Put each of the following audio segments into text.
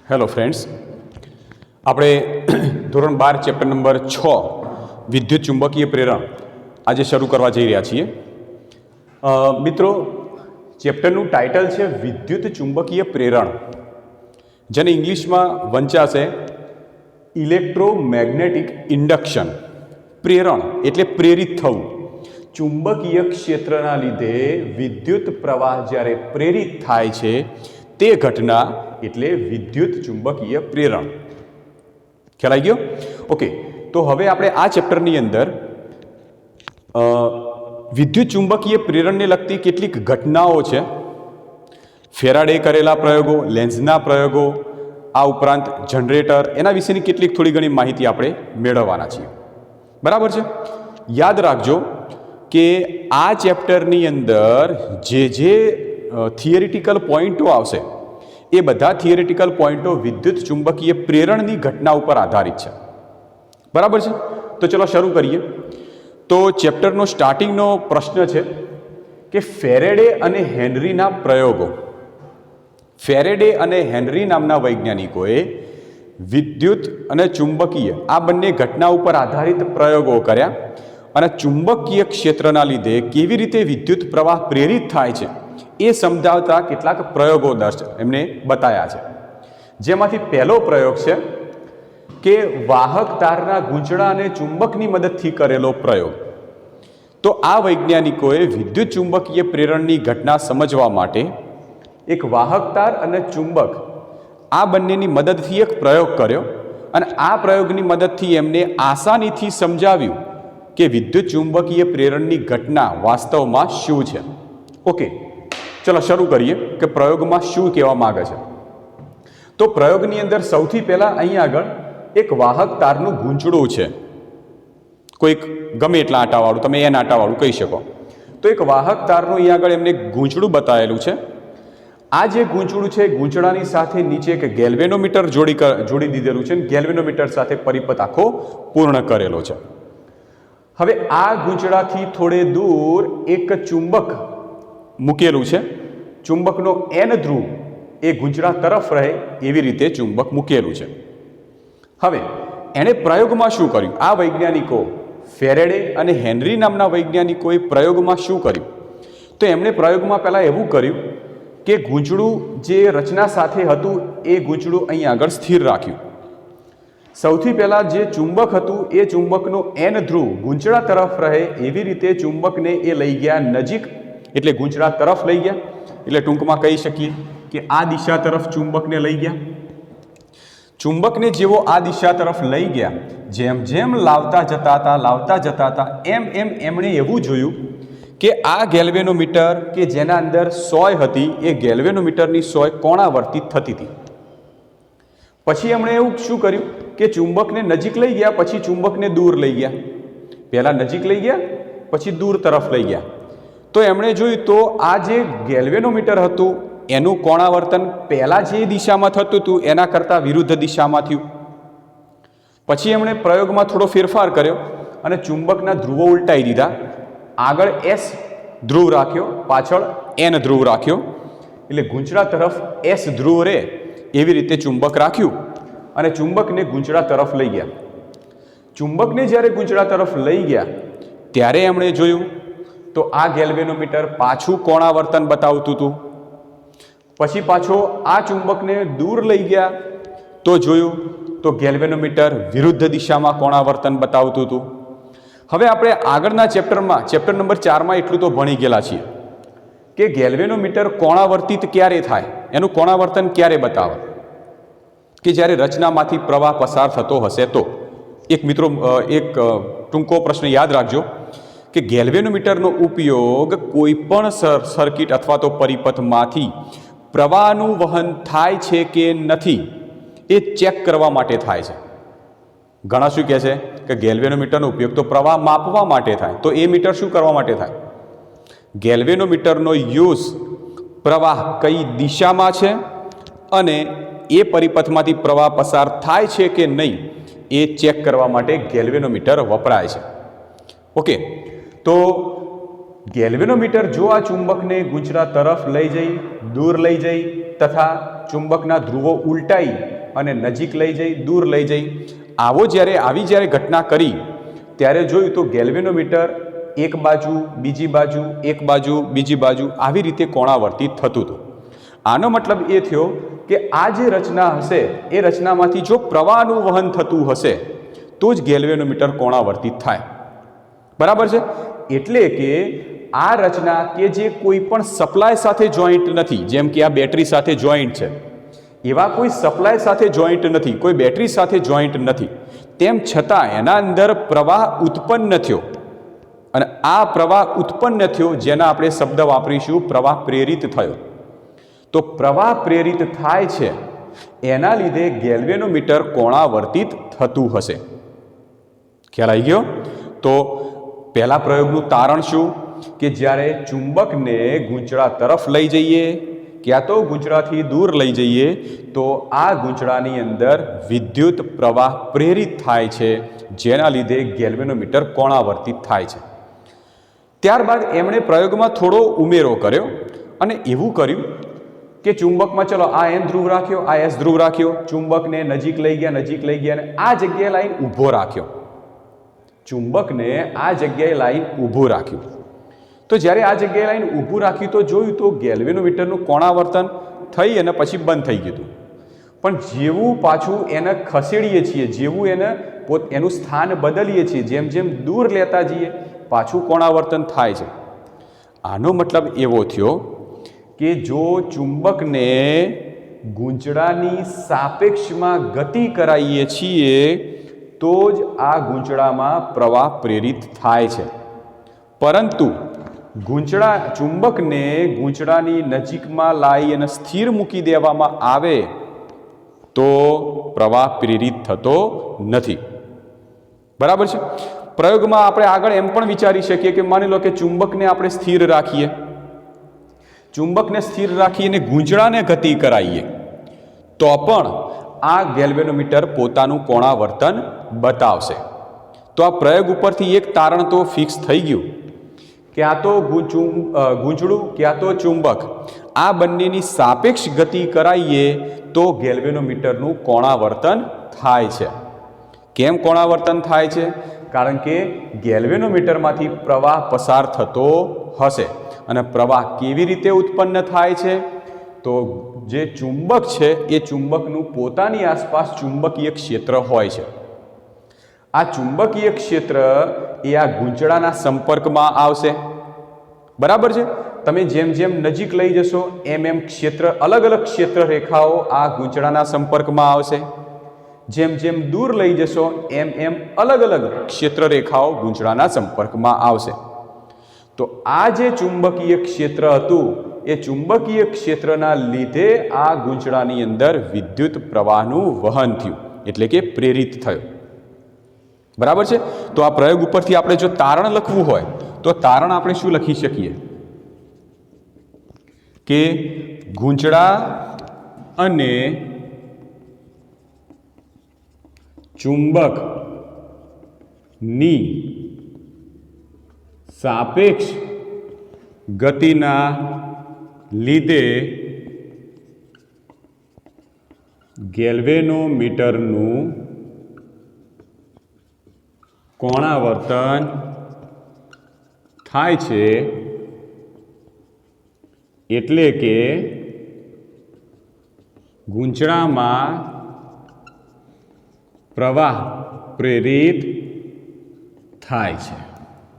Hello friends, આપણે ધોરણ 12 chapter number 6 વિદ્યુત ચુંબકીય પ્રેરણ આજે શરૂ કરવા જઈ રહ્યા છીએ. મિત્રો, ચેપ્ટરનું ટાઇટલ છે વિદ્યુત ચુંબકીય પ્રેરણ, જેને ઇંગ્લિશમાં વંચાશે ઇલેક્ટ્રોમેગ્નેટિક ઇન્ડક્શન. પ્રેરણ એટલે પ્રેરિત થવું. ચુંબકીય ક્ષેત્રના લીધે વિદ્યુત પ્રવાહ જ્યારે પ્રેરિત થાય છે તે ઘટના એટલે વિદ્યુત ચુંબકીય પ્રેરણ. ખ્યાલ આવી ગયો? ઓકે, તો હવે આપણે આ ચેપ્ટરની અંદર વિદ્યુત ચુંબકીય પ્રેરણને લગતી કેટલીક ઘટનાઓ છે, ફેરાડે કરેલા પ્રયોગો, લેન્ઝના પ્રયોગો, આ ઉપરાંત જનરેટર, એના વિશેની કેટલીક થોડી ઘણી માહિતી આપણે મેળવવાના છીએ. બરાબર છે? યાદ રાખજો કે આ ચેપ્ટરની અંદર જે થિયરિટિકલ પોઈન્ટો આવશે એ બધા થિયરિટિકલ પોઈન્ટો વિદ્યુત ચુંબકીય પ્રેરણની ઘટના ઉપર આધારિત છે. બરાબર છે? તો ચલો શરૂ કરીએ. તો ચેપ્ટરનો સ્ટાર્ટિંગનો પ્રશ્ન છે કે ફેરેડે અને હેનરીના પ્રયોગો. ફેરેડે અને હેનરી નામના વૈજ્ઞાનિકોએ વિદ્યુત અને ચુંબકીય આ બંને ઘટના ઉપર આધારિત પ્રયોગો કર્યા અને ચુંબકીય ક્ષેત્રના લીધે કેવી રીતે વિદ્યુત પ્રવાહ પ્રેરિત થાય છે એ સમજાવતા કેટલાક પ્રયોગો એમને બતાવ્યા છે. જેમાંથી પહેલો પ્રયોગ છે કે વાહક તારના ગૂંચળા અને ચુંબકની મદદથી કરેલો પ્રયોગ. તો આ વૈજ્ઞાનિકોએ વિદ્યુત ચુંબકીય પ્રેરણની ઘટના સમજવા માટે એક વાહક તાર અને ચુંબક આ બંનેની મદદથી એક પ્રયોગ કર્યો અને આ પ્રયોગની મદદથી એમને આસાનીથી સમજાવ્યું કે વિદ્યુત ચુંબકીય પ્રેરણની ઘટના વાસ્તવમાં શું છે. ઓકે, ચલો શરૂ કરીએ કે પ્રયોગમાં શું કહેવા માંગે છે. તો પ્રયોગની અંદર સૌથી પહેલાં અહીં આગળ એક વાહક તારનું ગૂંચળું છે, કોઈક ગમે એટલા આંટાવાળું, તમે એન આંટાવાળું કહી શકો. તો એક વાહક તારનું અહીં આગળ એમને ગૂંચળું બતાવેલું છે. આ જે ગૂંચળું છે, ગૂંચળાની સાથે નીચે એક ગેલ્વેનોમીટર જોડી દીધેલું છે. ગેલ્વેનોમીટર સાથે પરિપથ આખો પૂર્ણ કરેલો છે. હવે આ ગૂંચળાથી થોડે દૂર એક ચુંબક મૂકેલું છે. ચુંબકનો એન ધ્રુવ એ ગૂંચળા તરફ રહે એવી રીતે ચુંબક મૂકેલું છે. હવે એણે પ્રયોગમાં શું કર્યું? આ વૈજ્ઞાનિકો ફેરેડે અને હેનરી નામના વૈજ્ઞાનિકોએ પ્રયોગમાં શું કર્યું? તો એમણે પ્રયોગમાં પહેલાં એવું કર્યું કે ગૂંચળું જે રચના સાથે હતું એ ગૂંચળું અહીં આગળ સ્થિર રાખ્યું. સૌથી પહેલાં જે ચુંબક હતું એ ચુંબકનો એન ધ્રુવ ગૂંચળા તરફ રહે એવી રીતે ચુંબકને એ લઈ ગયા નજીક, એટલે ગૂંચળા તરફ લઈ ગયા. એટલે ટૂંકમાં કહી શકીએ કે આ દિશા તરફ ચુંબકને લઈ ગયા. ચુંબકને જેવો આ દિશા તરફ લઈ ગયા, જેમ જેમ લાવતા જતા હતા એમ એમણે એવું જોયું કે આ ગેલ્વેનોમીટર કે જેના અંદર સોય હતી એ ગેલ્વેનોમીટરની સોય કોણાવર્તિત થતી હતી. પછી એમણે એવું શું કર્યું કે ચુંબકને નજીક લઈ ગયા, પછી ચુંબકને દૂર લઈ ગયા. પહેલાં નજીક લઈ ગયા, પછી દૂર તરફ લઈ ગયા. તો એમણે જોયું તો આ જે ગેલ્વેનોમીટર હતું એનું કોણાવર્તન પહેલાં જે દિશામાં થતું હતું એના કરતાં વિરુદ્ધ દિશામાં થયું. પછી એમણે પ્રયોગમાં થોડો ફેરફાર કર્યો અને ચુંબકના ધ્રુવો ઉલટાઈ દીધા. આગળ એસ ધ્રુવ રાખ્યો, પાછળ એન ધ્રુવ રાખ્યો. એટલે ગૂંચળા તરફ એસ ધ્રુવ રહે એવી રીતે ચુંબક રાખ્યું અને ચુંબકને ગૂંચળા તરફ લઈ ગયા. ચુંબકને જ્યારે ગૂંચળા તરફ લઈ ગયા ત્યારે એમણે જોયું તો આ ગેલ્વેનોમીટર પાછું કોણાવર્તન બતાવતું હતું. પછી પાછો આ ચુંબકને દૂર લઈ ગયા તો જોયું તો ગેલ્વેનોમીટર વિરુદ્ધ દિશામાં કોણાવર્તન બતાવતું હતું. હવે આપણે આગળના ચેપ્ટરમાં ચેપ્ટર નંબર 4માં એટલું તો ભણી ગયેલા છીએ કે ગેલ્વેનોમીટર કોણાવર્તિત ક્યારે થાય, એનું કોણાવર્તન ક્યારે બતાવે કે જ્યારે રચનામાંથી પ્રવાહ પસાર થતો હશે તો. એક મિત્રો એક ટૂંકો પ્રશ્ન યાદ રાખજો કે ગેલ્વેનોમીટરનો ઉપયોગ કોઈ પણ સર્કિટ અથવા તો પરિપથમાંથી પ્રવાહનું વહન થાય છે કે નથી એ ચેક કરવા માટે થાય છે. ઘણા શું કહે છે કે ગેલ્વેનોમીટરનો ઉપયોગ તો પ્રવાહ માપવા માટે થાય, તો એ મીટર શું કરવા માટે થાય? ગેલ્વેનોમીટરનો યુઝ પ્રવાહ કઈ દિશામાં છે અને એ પરિપથમાંથી પ્રવાહ પસાર થાય છે કે નહીં એ ચેક કરવા માટે ગેલ્વેનોમીટર વપરાય છે. ઓકે, તો ગેલ્વેનોમીટર જો આ ચુંબકને ગૂંચળા તરફ લઈ જઈ, દૂર લઈ જઈ તથા ચુંબકના ધ્રુવો ઉલટાઈ અને નજીક લઈ જઈ, દૂર લઈ જઈ. આવી જ્યારે ઘટના કરી ત્યારે જોયું તો ગેલ્વેનોમીટર એક બાજુ, બીજી બાજુ, એક બાજુ, બીજી બાજુ આવી રીતે કોણાવર્તિત થતું હતું. આનો મતલબ એ થયો કે આ જે રચના હશે એ રચનામાંથી જો પ્રવાહનું વહન થતું હશે તો જ ગેલ્વેનોમીટર કોણાવર્તિત થાય. બરાબર છે? એટલે કે આ રચના કે જે કોઈ પણ સપ્લાય સાથે જોઈન્ટ નથી, જેમ કે આ બેટરી સાથે જોઈન્ટ છે, એવા કોઈ સપ્લાય સાથે જોઈન્ટ નથી, કોઈ બેટરી સાથે જોઈન્ટ નથી, તેમ છતાં એના અંદર પ્રવાહ ઉત્પન્ન થયો. અને આ પ્રવાહ ઉત્પન્ન થયો જેના આપણે શબ્દ વાપરીશું પ્રવાહ પ્રેરિત થયો. તો પ્રવાહ પ્રેરિત થાય છે એના લીધે ગેલ્વેનોમીટર કોણાવર્તિત થતું હશે. ખ્યાલ આવી ગયો? તો પહેલા પ્રયોગનું તારણ શું કે જ્યારે ચુંબકને ગૂંચળા તરફ લઈ જઈએ ક્યાં તો ગૂંચળાથી દૂર લઈ જઈએ તો આ ગૂંચળાની અંદર વિદ્યુત પ્રવાહ પ્રેરિત થાય છે જેના લીધે ગેલ્વેનોમીટર કોણાવર્તિત થાય છે. ત્યારબાદ એમણે પ્રયોગમાં થોડો ઉમેરો કર્યો અને એવું કર્યું કે ચુંબકમાં ચલો આ N ધ્રુવ રાખ્યો, આ S ધ્રુવ રાખ્યો, ચુંબકને નજીક લઈ ગયા અને આ જગ્યાએ લાઈન ઊભો રાખ્યો. ચુંબકને આ જગ્યાએ લાઈન ઊભું રાખ્યું. તો જ્યારે આ જગ્યાએ લાઈન ઊભું રાખ્યું તો જોયું તો ગેલ્વેનોમીટરનું કોણાવર્તન થઈ અને પછી બંધ થઈ ગયું. પણ જેવું પાછું એને ખસેડીએ છીએ, જેવું એનું સ્થાન બદલીએ છીએ, જેમ જેમ દૂર લેતા જઈએ પાછું કોણાવર્તન થાય છે. આનો મતલબ એવો થયો કે જો ચુંબકને ગૂંચળાની સાપેક્ષમાં ગતિ કરાવીએ છીએ તો જ આ ગૂંચળામાં પ્રવાહ પ્રેરિત થાય છે. પરંતુ ચુંબકને ગૂંચળાની નજીકમાં લાવી અને સ્થિર મૂકી દેવામાં આવે તો પ્રવાહ પ્રેરિત થતો નથી. બરાબર છે? પ્રયોગમાં આપણે આગળ એમ પણ વિચારી શકીએ કે માની લો કે ચુંબકને આપણે સ્થિર રાખીએ, ચુંબકને સ્થિર રાખીને ગૂંચળાને ગતિ કરાવીએ તો પણ આ ગેલ્વેનોમીટર પોતાનું કોણાવર્તન બતાવશે. તો આ પ્રયોગ ઉપરથી એક તારણ તો ફિક્સ થઈ ગયું કે આ તો ગૂંચળું ક્યાં તો ચુંબક આ બંનેની સાપેક્ષ ગતિ કરાવીએ તો ગેલ્વેનોમીટરનું કોણાવર્તન થાય છે. કેમ કોણાવર્તન થાય છે? કારણ કે ગેલ્વેનોમીટરમાંથી પ્રવાહ પસાર થતો હશે. અને પ્રવાહ કેવી રીતે ઉત્પન્ન થાય છે? તો જે ચુંબક છે એ ચુંબકનું પોતાની આસપાસ ચુંબકીય ક્ષેત્ર હોય છે. આ ચુંબકીય ક્ષેત્ર એ આ ગૂંચળાના સંપર્કમાં આવશે. બરાબર છે? તમે જેમ જેમ નજીક લઈ જશો એમ એમ અલગ અલગ ક્ષેત્ર રેખાઓ આ ગૂંચળાના સંપર્કમાં આવશે. જેમ જેમ દૂર લઈ જશો એમ એમ અલગ અલગ ક્ષેત્ર રેખાઓ ગૂંચળાના સંપર્કમાં આવશે. તો આ જે ચુંબકીય ક્ષેત્ર હતું એ ચુંબકીય ક્ષેત્રના લીધે આ ગૂંચળાની અંદર વિદ્યુત પ્રવાહનું વહન થયું, એટલે કે પ્રેરિત થયું. બરાબર છે? તો આ પ્રયોગ ઉપરથી આપણે જો તારણ લખવું હોય તો તારણ આપણે શું લખી શકીએ કે ગૂંચળા અને ચુંબકની સાપેક્ષ ગતિના લીધે ગેલ્વેનોમીટરનું કોણાવર્તન થાય છે. એટલે કે ગૂંચળામાં પ્રવાહ પ્રેરિત થાય છે.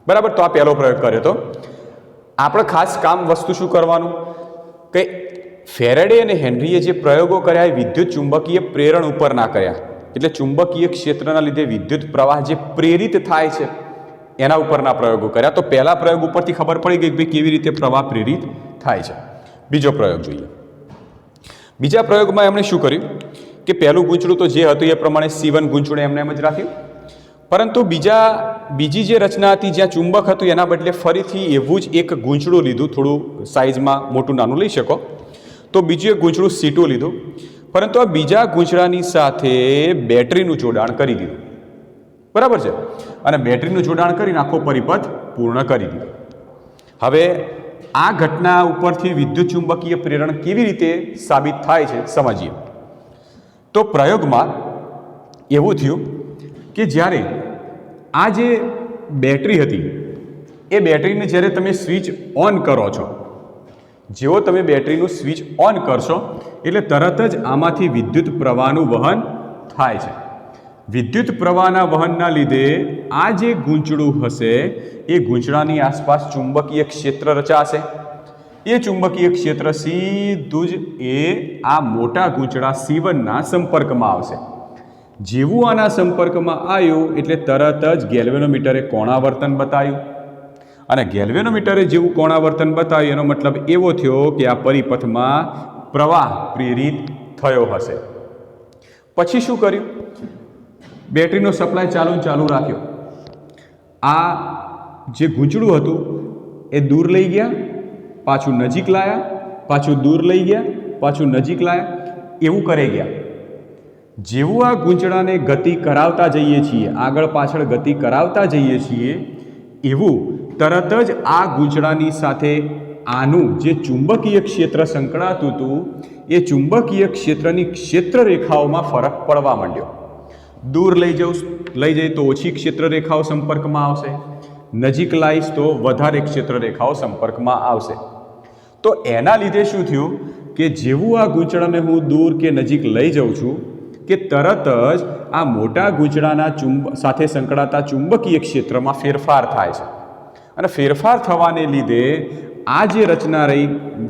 બરાબર? તો આ પહેલો પ્રયોગ કર્યો તો આપણે ખાસ કામ વસ્તુ શું કરવાનું કે ફેરેડે અને હેનરીએ જે પ્રયોગો કર્યા એ વિદ્યુત ચુંબકીય પ્રેરણ ઉપર ના કર્યા. એટલે ચુંબકીય ક્ષેત્રના લીધે વિદ્યુત પ્રવાહ જે પ્રેરિત થાય છે એના ઉપરના પ્રયોગો કર્યા. તો પહેલા પ્રયોગ ઉપરથી ખબર પડી ગઈ કે ભાઈ કેવી રીતે પ્રવાહ પ્રેરિત થાય છે. બીજો પ્રયોગ જોઈએ. બીજા પ્રયોગમાં એમણે શું કર્યું કે પહેલું ગૂંચળું તો જે હતું એ પ્રમાણે C1 ગૂંચળું એમને એમ જ રાખ્યું. પરંતુ બીજી જે રચના હતી જ્યાં ચુંબક હતું એના બદલે ફરીથી એવું જ એક ગૂંચળું લીધું. થોડું સાઇઝમાં મોટું નાનું લઈ શકો તો બીજું એક ગૂંચળું C2 લીધું. પરંતુ આ બીજા ગૂંચળાની સાથે બેટરીનું જોડાણ કરી દીધું. બરાબર છે? અને બેટરીનું જોડાણ કરીને આખો પરિપથ પૂર્ણ કરી દીધો. હવે આ ઘટના ઉપરથી વિદ્યુત ચુંબકીય પ્રેરણ કેવી રીતે સાબિત થાય છે સમજીએ. તો પ્રયોગમાં એવું થયું કે જ્યારે આ જે બેટરી હતી એ બેટરીને જ્યારે તમે સ્વિચ ઓન કરો છો, જેવો તમે બેટરીનું સ્વિચ ઓન કરશો એટલે તરત જ આમાંથી વિદ્યુત પ્રવાહનું વહન થાય છે. વિદ્યુત પ્રવાહના વહનના લીધે આ જે ગૂંચળું હશે એ ગૂંચળાની આસપાસ ચુંબકીય ક્ષેત્ર રચાશે. એ ચુંબકીય ક્ષેત્ર સીધું જ એ આ મોટા ગૂંચળા C1ના સંપર્કમાં આવશે. જેવું આના સંપર્કમાં આવ્યું એટલે તરત જ ગેલ્વેનોમીટરે કોણાવર્તન બતાવ્યું, અને ગેલ્વેનોમીટરે જેવું કોણાવર્તન બતાવ્યું એનો મતલબ એવો થયો કે આ પરિપથમાં પ્રવાહ પ્રેરિત થયો હશે. પછી શું કર્યું? બેટરીનો સપ્લાય ચાલુ રાખ્યો. આ જે ગૂંચળું હતું એ દૂર લઈ ગયા, પાછું નજીક લાયા, પાછું દૂર લઈ ગયા, પાછું નજીક લાયા, એવું કરે ગયા. જેવું આ ગૂંચળાને ગતિ કરાવતા જઈએ છીએ, આગળ પાછળ ગતિ કરાવતા જઈએ છીએ, એવું તરત જ આ ગૂંચળાની સાથે આનું જે ચુંબકીય ક્ષેત્ર સંકળાતું હતું એ ચુંબકીય ક્ષેત્રની ક્ષેત્ર રેખાઓમાં ફરક પડવા માંડ્યો. દૂર લઈ જઈ તો ઓછી ક્ષેત્ર રેખાઓ સંપર્કમાં આવશે, નજીક લાવીશ તો વધારે ક્ષેત્ર રેખાઓ સંપર્કમાં આવશે. તો એના લીધે શું થયું કે જેવું આ ગૂંચળાને હું દૂર કે નજીક લઈ જાઉં છું કે તરત જ આ મોટા ગૂંચળાના સાથે સંકળાતા ચુંબકીય ક્ષેત્રમાં ફેરફાર થાય છે, અને ફેરફાર થવાને લીધે આ જે રચના રહી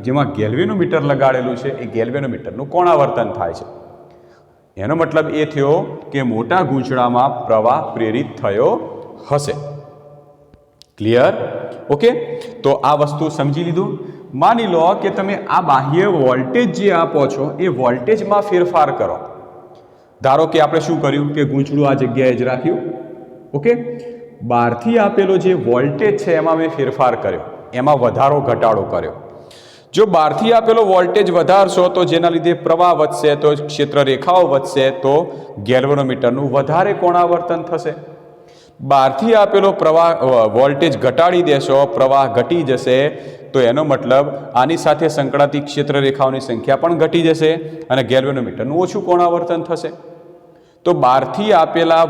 જેમાં ગેલ્વેનોમીટર લગાડેલું છે એ ગેલ્વેનોમીટરનું કોણાવર્તન થાય છે. એનો મતલબ એ થયો કે મોટા ગૂંચળામાં પ્રવાહ પ્રેરિત થયો હશે. ક્લિયર? ઓકે, તો આ વસ્તુ સમજી લીધું. માની લો કે તમે આ બાહ્ય વોલ્ટેજ જે આપો છો એ વોલ્ટેજમાં ફેરફાર કરો. ધારો કે આપણે શું કર્યું કે ગૂંચળું આ જગ્યાએ જ રાખ્યું. ઓકે, બહારથી આપેલો જે વોલ્ટેજ છે એમાં મેં ફેરફાર કર્યો, એમાં વધારો ઘટાડો કર્યો. જો બહારથી આપેલો વોલ્ટેજ વધારશો તો જેના લીધે પ્રવાહ વધશે, તો ક્ષેત્ર રેખાઓ વધશે, તો ગેલ્વેનોમીટરનું વધારે કોણાવર્તન થશે. બહારથી આપેલો વોલ્ટેજ ઘટાડી દેશો, પ્રવાહ ઘટી જશે, તો એનો મતલબ આની સાથે સંકળાતી ક્ષેત્ર રેખાઓની સંખ્યા પણ ઘટી જશે અને ગેલ્વેનોમીટરનું ઓછું કોણાવર્તન થશે. તો બહારથી આપેલા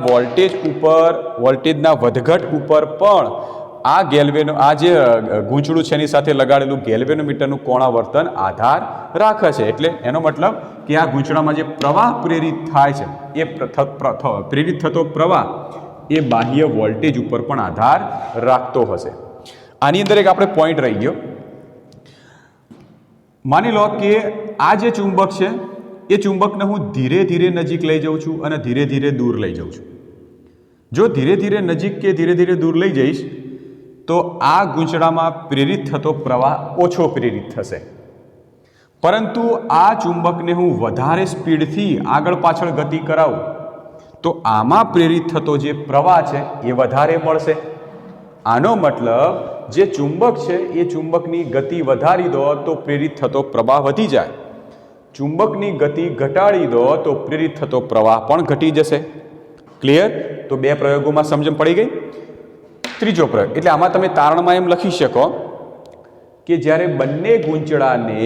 વોલ્ટેજના વધઘટ ઉપર પણ આ જે ગૂંચળું છે એની સાથે લગાડેલું ગેલ્વેનોમીટરનું કોણાવર્તન આધાર રાખે છે. એટલે એનો મતલબ કે આ ગૂંચળામાં જે પ્રવાહ પ્રેરિત થાય છે એ પ્રેરિત થતો પ્રવાહ એ બાહ્ય વોલ્ટેજ ઉપર પણ આધાર રાખતો હશે. આની અંદર એક આપણે પોઈન્ટ રહી ગયો. માની લો કે આ જે ચુંબક છે એ ચુંબકને હું ધીરે ધીરે નજીક લઈ જાઉં છું અને ધીરે ધીરે દૂર લઈ જાઉં છું. જો ધીરે ધીરે નજીક કે ધીરે ધીરે દૂર લઈ જઈશ તો આ ગૂંચળામાં પ્રેરિત થતો પ્રવાહ ઓછો પ્રેરિત થશે. પરંતુ આ ચુંબકને હું વધારે સ્પીડથી આગળ પાછળ ગતિ કરાવું તો આમાં પ્રેરિત થતો જે પ્રવાહ છે એ વધારે મળશે. આનો મતલબ જે ચુંબક છે એ ચુંબકની ગતિ વધારી દો તો પ્રેરિત થતો પ્રવાહ વધી જાય, ચુંબકની ગતિ ઘટાડી દો તો પ્રેરિત થતો પ્રવાહ પણ ઘટી જશે. ક્લિયર? તો બે પ્રયોગોમાં સમજણ પડી ગઈ. ત્રીજો પ્રયોગ, એટલે આમાં તમે તારણમાં એમ લખી શકો કે જ્યારે બંને ગૂંચળાને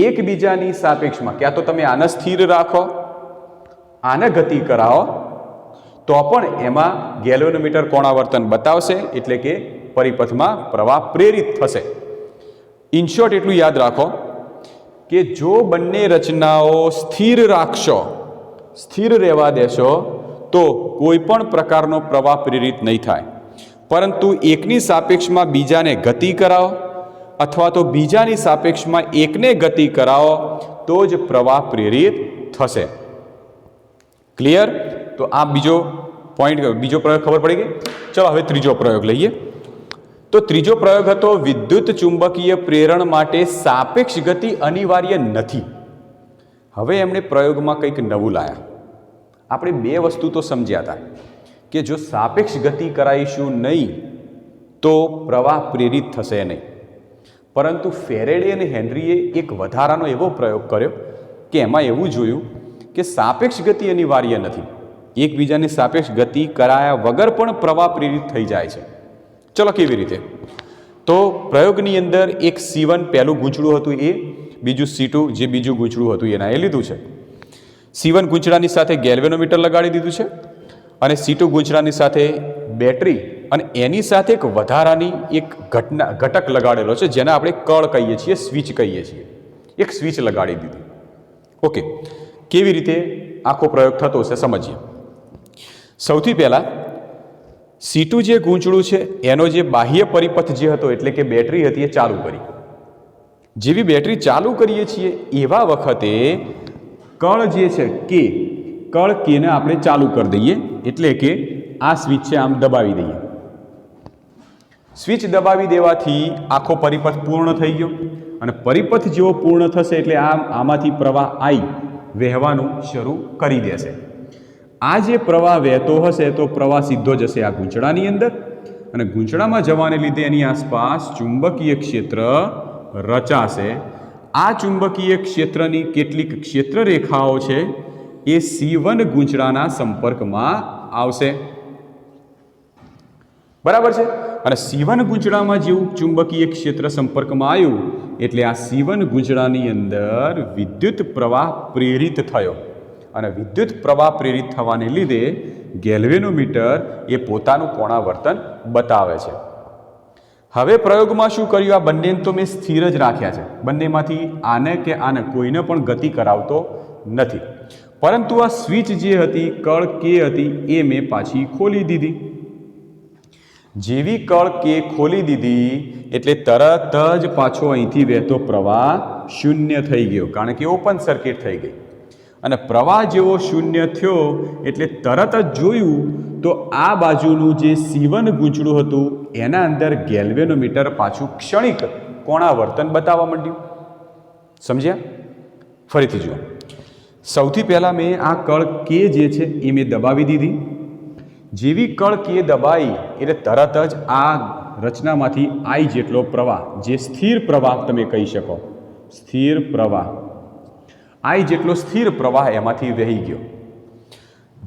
એકબીજાની સાપેક્ષમાં ક્યાં તો તમે આને સ્થિર રાખો, આને ગતિ કરાવો, તો પણ એમાં ગેલ્વેનોમીટર કોણાવર્તન બતાવશે, એટલે કે પરિપથમાં પ્રવાહ પ્રેરિત થશે. ઇન શોર્ટ એટલું યાદ રાખો કે જો બંને રચનાઓ સ્થિર રાખશો, સ્થિર રહેવા દેશો, તો કોઈ પણ પ્રકારનો પ્રવાહ પ્રેરિત નહીં થાય. પરંતુ એકની સાપેક્ષમાં બીજાને ગતિ કરાવો અથવા તો બીજાની સાપેક્ષમાં એકને ગતિ કરાવો તો જ પ્રવાહ પ્રેરિત થશે. ક્લિયર? તો આ બીજો પ્રયોગ ખબર પડી ગઈ. ચલો હવે ત્રીજો પ્રયોગ લઈએ. તો ત્રીજો પ્રયોગ હતો વિદ્યુત ચુંબકીય પ્રેરણ માટે સાપેક્ષ ગતિ અનિવાર્ય નથી. હવે એમણે પ્રયોગમાં કંઈક નવું લાયા. આપણે બે વસ્તુ તો સમજ્યા હતા કે જો સાપેક્ષ ગતિ કરાવીશું નહીં તો પ્રવાહ પ્રેરિત થશે નહીં. પરંતુ ફેરેડે અને હેનરીએ એક વધારાનો એવો પ્રયોગ કર્યો કે એમાં એવું જોયું કે સાપેક્ષ ગતિ અનિવાર્ય નથી, એકબીજાની સાપેક્ષ ગતિ કરાયા વગર પણ પ્રવાહ પ્રેરિત થઈ જાય છે. ચલો કેવી રીતે? તો પ્રયોગની અંદર એક C1 પહેલું ગૂંચળું હતું એ, બીજું C2 જે બીજું ગૂંચળું હતું એના એ લીધું છે. C1 ગૂંચળાની સાથે ગેલ્વેનોમીટર લગાડી દીધું છે અને C2 ગૂંચળાની સાથે બેટરી અને એની સાથે એક વધારાની એક ઘટક લગાડેલો છે જેને આપણે કળ કહીએ છીએ, સ્વિચ કહીએ છીએ. એક સ્વિચ લગાડી દીધી. ઓકે, કેવી રીતે આખો પ્રયોગ થતો હશે સમજીએ. સૌથી પહેલાં C2 જે ગૂંચળું છે એનો જે બાહ્ય પરિપથ જે હતો એટલે કે બેટરી હતી એ ચાલુ કરી. જેવી બેટરી ચાલુ કરીએ છીએ એવા વખતે કળ જે છે કળ કેને આપણે ચાલુ કરી દઈએ એટલે કે આ સ્વિચ છે આમ દબાવી દઈએ. સ્વિચ દબાવી દેવાથી આખો પરિપથ પૂર્ણ થઈ ગયો અને પરિપથ જેવો પૂર્ણ થશે એટલે આમાંથી પ્રવાહ I વહેવાનું શરૂ કરી દેશે. આ જે પ્રવાહ વહેતો હશે તો પ્રવાહ સીધો જશે આ ગૂંચળાની અંદર અને ગૂંચળામાં જવાને લીધે એની આસપાસ ચુંબકીય ક્ષેત્ર રચાશે. આ ચુંબકીય ક્ષેત્રની કેટલીક ક્ષેત્ર રેખાઓ છે એ C1 ગૂંચળાના સંપર્કમાં આવશે. બરાબર છે. અને C1 ગૂંચળામાં જેવું ચુંબકીય ક્ષેત્ર સંપર્કમાં આવ્યું એટલે આ C1 ગૂંચળાની અંદર વિદ્યુત પ્રવાહ પ્રેરિત થયો અને વિદ્યુત પ્રવાહ પ્રેરિત થવાને લીધે ગેલ્વેનોમીટર એ પોતાનું કોણાવર્તન બતાવે છે. હવે પ્રયોગમાં શું કર્યું? આ બંનેને તો મેં સ્થિર જ રાખ્યા છે. બંનેમાંથી આને કે આને કોઈને પણ ગતિ કરાવતો નથી. પરંતુ આ સ્વિચ જે હતી કળ કે હતી એ મેં પાછી ખોલી દીધી. જેવી કળ કે ખોલી દીધી એટલે તરત જ પાછો અહીંથી વહેતો પ્રવાહ શૂન્ય થઈ ગયો કારણ કે ઓપન સર્કિટ થઈ ગઈ. અને પ્રવાહ જેવો શૂન્ય થયો એટલે તરત જ જોયું તો આ બાજુનું જે C1 ગૂંચળું હતું એના અંદર ગેલ્વેનોમીટર પાછું ક્ષણિક કોણાવર્તન બતાવવા માંડ્યું. સમજ્યા? ફરીથી જુઓ. સૌથી પહેલાં મેં આ કળ કે જે છે એ મેં દબાવી દીધી. જેવી કળ કે દબાઈ એટલે તરત જ આ રચનામાંથી I જેટલો પ્રવાહ, જે સ્થિર પ્રવાહ તમે કહી શકો, સ્થિર પ્રવાહ, I જેટલો સ્થિર પ્રવાહ એમાંથી વહી ગયો.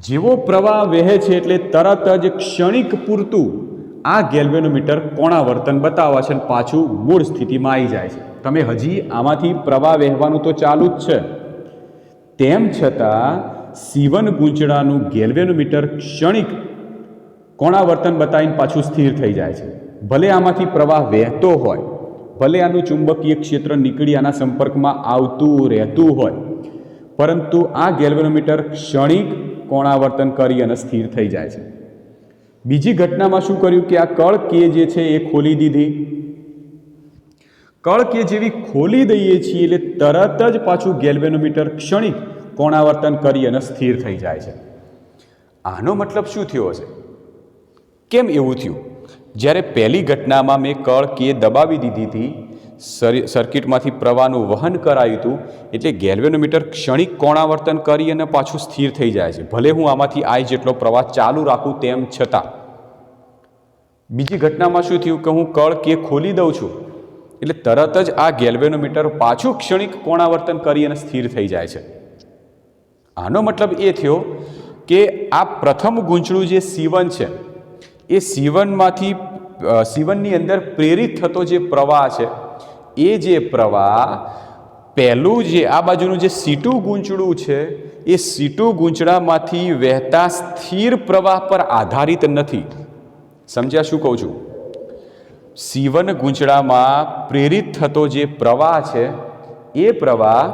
જેવો પ્રવાહ વહે છે એટલે તરત જ ક્ષણિક પૂરતું આ ગેલ્વેનોમીટર કોણાવર્તન બતાવે છે અને પાછું મૂળ સ્થિતિમાં આવી જાય છે. તમે હજી આમાંથી પ્રવાહ વહેવાનું તો ચાલુ જ છે, તેમ છતાં C1 ગૂંચળાનું ગેલ્વેનોમીટર ક્ષણિક કોણાવર્તન બતાવીને પાછું સ્થિર થઈ જાય છે. ભલે આમાંથી પ્રવાહ વહેતો હોય, ભલે આનું ચુંબકીય ક્ષેત્ર નીકળી આના સંપર્કમાં આવતું રહેતું હોય, પરંતુ આ ગેલ્વેનોમીટર ક્ષણિક કોણાવર્તન કરી અને સ્થિર થઈ જાય છે. બીજી ઘટનામાં શું કર્યું કે આ કળ કે જે છે એ ખોલી દીધી. કળ કે જેવી ખોલી દઈએ છીએ એટલે તરત જ પાછું ગેલ્વેનોમીટર ક્ષણિક કોણાવર્તન કરી અને સ્થિર થઈ જાય છે. આનો મતલબ શું થયો હશે? કેમ એવું થયું? જ્યારે પહેલી ઘટનામાં મેં કળ કે દબાવી દીધી હતી, સર્કિટમાંથી પ્રવાહનું વહન કરાયું હતું એટલે ગેલ્વેનોમીટર ક્ષણિક કોણાવર્તન કરી અને પાછું સ્થિર થઈ જાય છે, ભલે હું આમાંથી I જેટલો પ્રવાહ ચાલુ રાખું તેમ છતાં. બીજી ઘટનામાં શું થયું કે હું કળ કે ખોલી દઉં છું એટલે તરત જ આ ગેલ્વેનોમીટર પાછું ક્ષણિક કોણાવર્તન કરી અને સ્થિર થઈ જાય છે. આનો મતલબ એ થયો કે આ પ્રથમ ગૂંચળું જે C1 છે એ C1ની અંદર પ્રેરિત થતો જે પ્રવાહ છે એ જે પ્રવાહ પહેલું જે આ બાજુનું જે C2 ગૂંચળું છે એ C2 ગૂંચળામાંથી વહેતા સ્થિર પ્રવાહ પર આધારિત નથી. સમજ્યા શું કહું છું? C1 ગૂંચળામાં પ્રેરિત થતો જે પ્રવાહ છે એ પ્રવાહ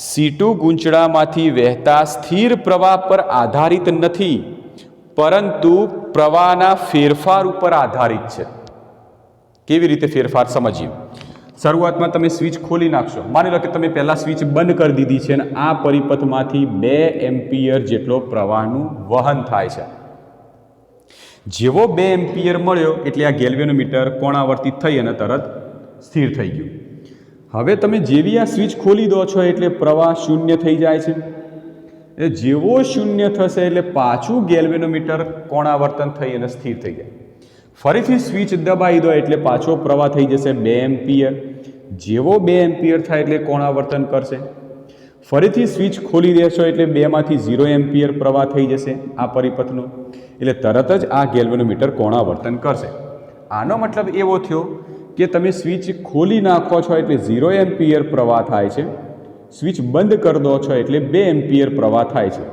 C2 ગૂંચળામાંથી વહેતા સ્થિર પ્રવાહ પર આધારિત નથી, પરંતુ પ્રવાહના ફેરફાર ઉપર આધારિત છે. કેવી રીતે ફેરફાર સમજીએ. શરૂઆતમાં તમે સ્વિચ ખોલી નાખશો. માની લો કે તમે પહેલાં સ્વિચ બંધ કરી દીધી છે અને આ પરિપથમાંથી 2 એમ્પિયર જેટલો પ્રવાહનું વહન થાય છે. જેવો 2 એમ્પિયર મળ્યો એટલે આ ગેલ્વેનોમીટર કોણાવર્તિત થઈ અને તરત સ્થિર થઈ ગયું. હવે તમે જેવી આ સ્વિચ ખોલી દો છો એટલે પ્રવાહ શૂન્ય થઈ જાય છે. જેવો શૂન્ય થશે એટલે પાછું ગેલ્વેનોમીટર કોણાવર્તન થઈ અને સ્થિર થઈ જાય. ફરીથી સ્વિચ દબાવી દો એટલે પાછો પ્રવાહ થઈ જશે 2 એમ્પિયર. જેવો 2 એમ્પિયર થાય એટલે કોણાવર્તન કરશે. ફરીથી સ્વિચ ખોલી દેશો એટલે 2 માંથી 0 એમ્પિયર પ્રવાહ થઈ જશે આ પરિપથનો, એટલે તરત જ આ ગેલ્વેનોમીટર કોણાવર્તન કરશે. આનો મતલબ એવો થયો કે તમે સ્વિચ ખોલી નાખો છો એટલે 0 એમ્પિયર પ્રવાહ થાય છે, સ્વિચ બંધ કરી દો છો એટલે 2 એમ્પિયર પ્રવાહ થાય છે.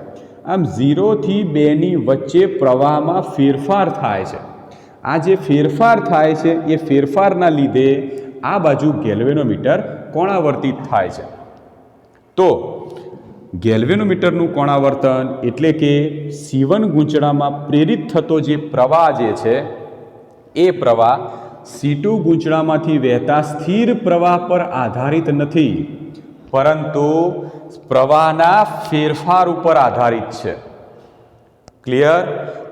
આમ 0 થી 2 ની વચ્ચે પ્રવાહમાં ફેરફાર થાય છે. આ જે ફેરફાર થાય છે એ ફેરફારના લીધે આ બાજુ ગેલ્વેનોમીટર કોણાવર્તિત થાય છે. તો ગેલ્વેનોમીટરનું કોણાવર્તન એટલે કે C1 ગૂંચળામાં પ્રેરિત થતો જે પ્રવાહ જે છે એ પ્રવાહ C2 ગૂંચળામાંથી વહેતા સ્થિર પ્રવાહ પર આધારિત નથી, પરંતુ પ્રવાહના ફેરફાર ઉપર આધારિત છે. ક્લિયર?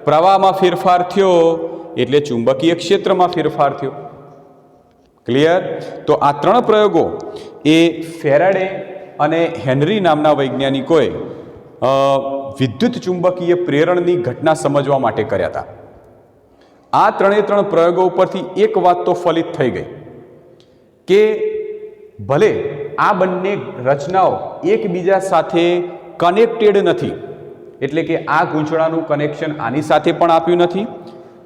પ્રવાહમાં ફેરફાર થયો એટલે ચુંબકીય ક્ષેત્રમાં ફેરફાર થયો. ક્લિયર? તો આ 3 પ્રયોગો એ ફેરાડે અને હેનરી નામના વૈજ્ઞાનિકોએ વિદ્યુત ચુંબકીય પ્રેરણની ઘટના સમજવા માટે કર્યા હતા. આ 3 પ્રયોગો ઉપરથી એક વાત તો ફલિત થઈ ગઈ કે ભલે આ બંને રચનાઓ એકબીજા સાથે કનેક્ટેડ નથી, એટલે કે આ ગૂંચળાનું કનેક્શન આની સાથે પણ આપ્યું નથી